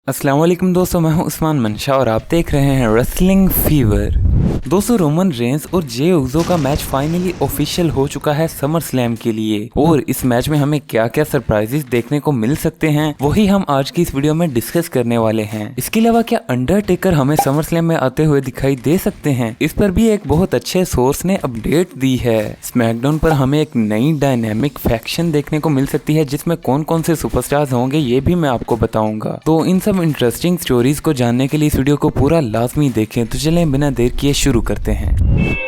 अस्सलाम वालेकुम दोस्तों, मैं हूं उस्मान मंशा और आप देख रहे हैं रेसलिंग फीवर। दोस्तों, रोमन रेंस और जे उज़ो का मैच फाइनली ऑफिशियल हो चुका है समर स्लैम के लिए और इस मैच में हमें क्या क्या सरप्राइजेस देखने को मिल सकते हैं वही हम आज की इस वीडियो में डिस्कस करने वाले हैं। इसके अलावा क्या अंडरटेकर हमें समर स्लैम में आते हुए दिखाई दे सकते हैं, इस पर भी एक बहुत अच्छे सोर्स ने अपडेट दी है। स्मैकडाउन पर हमें एक नई डायनेमिक फैक्शन देखने को मिल सकती है जिसमें कौन कौन से सुपरस्टार्स होंगे ये भी मैं आपको बताऊंगा। तो इन सब इंटरेस्टिंग स्टोरीज को जानने के लिए इस वीडियो को पूरा लाजमी देखें। तो चलें बिना देर किए शुरू करते हैं।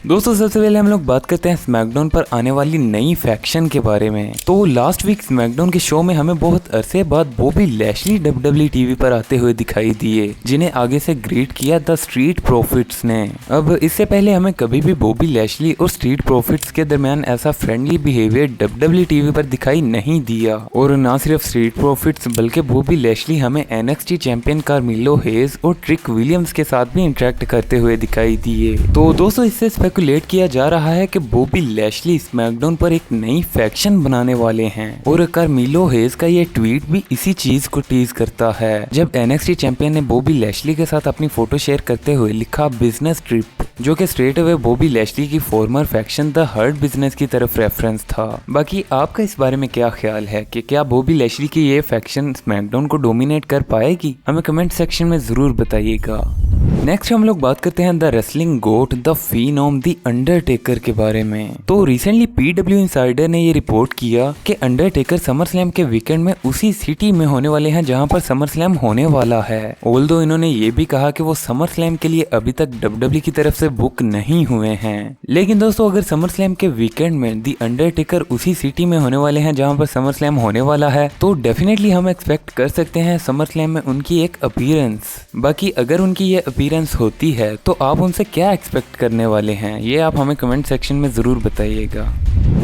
दोस्तों, सबसे पहले हम लोग बात करते हैं स्मैकडाउन पर आने वाली नई फैक्शन के बारे में। तो लास्ट वीक स्मैकडाउन के शो में हमें बहुत अरसे बाद बॉबी लैशली WWE टीवी पर आते हुए दिखाई दिए, जिन्हें आगे से ग्रीट किया द स्ट्रीट प्रॉफिट्स ने। अब इससे पहले हमें कभी भी बॉबी लैशली और स्ट्रीट प्रॉफिट्स के दरमियान ऐसा फ्रेंडली बिहेवियर WWE टीवी पर दिखाई नहीं दिया। और न सिर्फ स्ट्रीट प्रॉफिट्स बल्कि बॉबी लैशली हमें NXT चैंपियन कार्मेलो हेज और ट्रिक विलियम्स के साथ भी इंटरेक्ट करते हुए दिखाई दिए। तो दोस्तों, इससे स्पेकुलेट किया जा रहा है कि बॉबी लैशली स्मैकडाउन पर एक नई फैक्शन बनाने वाले हैं और कार्मेलो हेज का ये ट्वीट भी इसी चीज को टीज करता है, जब NXT चैंपियन ने बॉबी लैशली के साथ अपनी फोटो शेयर करते हुए लिखा बिजनेस ट्रिप, जो कि स्ट्रेट अवे बॉबी लैशली की former faction the hurt business की तरफ रेफरेंस था। बाकी आपका इस बारे में क्या ख्याल है कि क्या बॉबी लैशली की ये फैक्शन स्मैकडाउन को डोमिनेट कर पाएगी? हमें कमेंट सेक्शन में जरूर बताइएगा। नेक्स्ट हम लोग बात करते हैं the wrestling GOAT the Phenom the Undertaker के बारे में। तो रिसेंटली PW इनसाइडर ने ये रिपोर्ट किया कि अंडरटेकर समर स्लैम के वीकेंड में उसी सिटी में होने वाले हैं जहां पर समर स्लैम होने वाला है। ऑल्दो इन्होंने ये भी कहा कि वो समर स्लैम के लिए अभी तक WWE की तरफ से बुक नहीं हुए हैं। लेकिन दोस्तों, अगर समर स्लैम के वीकेंड में द अंडरटेकर उसी सिटी में होने वाले हैं जहां पर समर स्लैम होने वाला है, तो डेफिनेटली हम एक्सपेक्ट कर सकते हैं समर स्लैम में उनकी एक अपीयरेंस। बाकी अगर उनकी ये अपीयरेंस होती है तो आप उनसे क्या एक्सपेक्ट करने वाले हैं, ये आप हमें कमेंट सेक्शन में जरूर बताइएगा।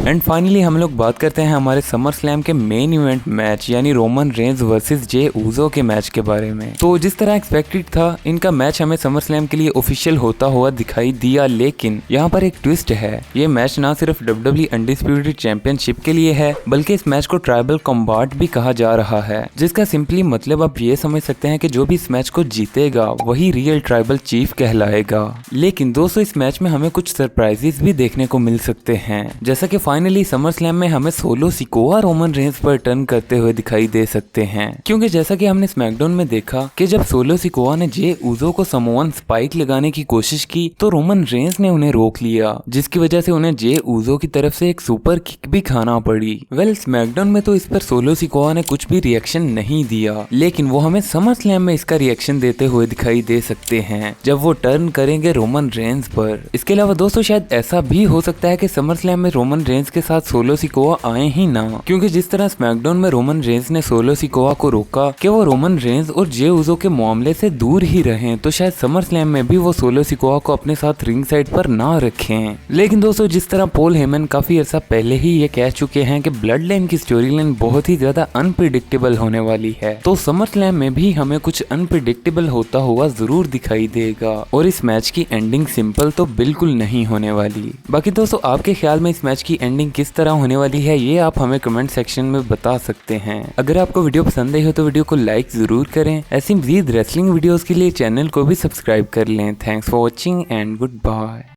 एंड फाइनली हम लोग बात करते हैं हमारे समर स्लैम के मेन इवेंट मैच यानी रोमन रेंस वर्सेस जे उज़ो के मैच के बारे में। तो जिस तरह एक्सपेक्टेड था, इनका मैच हमें समर स्लैम के लिए ऑफिशियल होता हुआ दिखाई दिया, लेकिन यहाँ पर एक ट्विस्ट है। ये मैच ना सिर्फ WWE अनडिस्प्यूटेड चैंपियनशिप के लिए है, बल्कि इस मैच को ट्राइबल कॉम्बैट भी कहा जा रहा है, जिसका सिंपली मतलब आप ये समझ सकते हैं कि जो भी इस मैच को जीतेगा वही रियल ट्राइबल चीफ कहलाएगा। लेकिन दोस्तों, इस मैच में हमें कुछ सरप्राइजेस भी देखने को मिल सकते हैं, जैसा कि फाइनली समर स्लैम में हमें सोलो सिकोआ रोमन रेंस पर टर्न करते हुए दिखाई दे सकते हैं। क्योंकि जैसा कि हमने स्मैकडाउन में देखा कि जब सोलो सिकोआ ने जे उज़ो को समोअन स्पाइक लगाने की कोशिश की तो रोमन रेंस ने उन्हें रोक लिया, जिसकी वजह से उन्हें जे उज़ो की तरफ से एक सुपर किक भी खाना पड़ी। स्मैकडाउन में तो इस पर सोलो सिकोआ ने कुछ भी रिएक्शन नहीं दिया, लेकिन वो हमें समर स्लैम में इसका रिएक्शन देते हुए दिखाई दे सकते हैं जब वो टर्न करेंगे रोमन रेंस पर। इसके अलावा दोस्तों, शायद ऐसा भी हो सकता है कि समर स्लैम में रोमन रेंस के साथ सोलो सिकोआ आए ही ना, क्योंकि जिस तरह स्मैकडाउन में रोमन रेंस ने सोलो सिकोआ को रोका कि वो रोमन रेंस और जे उज़ो के मामले से दूर ही रहें, तो शायद समर स्लैम में भी वो सोलो सिकोआ को अपने साथ रिंग साइड पर ना रखें। लेकिन दोस्तों, जिस तरह पॉल हेमन काफी अर्सा पहले ही ये कह चुके हैं कि ब्लड लाइन की स्टोरी लाइन बहुत ही ज्यादा अनप्रिडिक्टेबल होने वाली है, तो समर स्लैम में भी हमें कुछ अनप्रिडिक्टेबल होता हुआ जरूर दिखाई देगा और इस मैच की एंडिंग सिंपल तो बिल्कुल नहीं होने वाली। बाकी दोस्तों, आपके ख्याल में इस मैच की एंडिंग किस तरह होने वाली है, ये आप हमें कमेंट सेक्शन में बता सकते हैं। अगर आपको वीडियो पसंद आई हो तो वीडियो को लाइक जरूर करें। ऐसी मजीद रेसलिंग वीडियोस के लिए चैनल को भी सब्सक्राइब कर लें। Thanks for watching and good bye.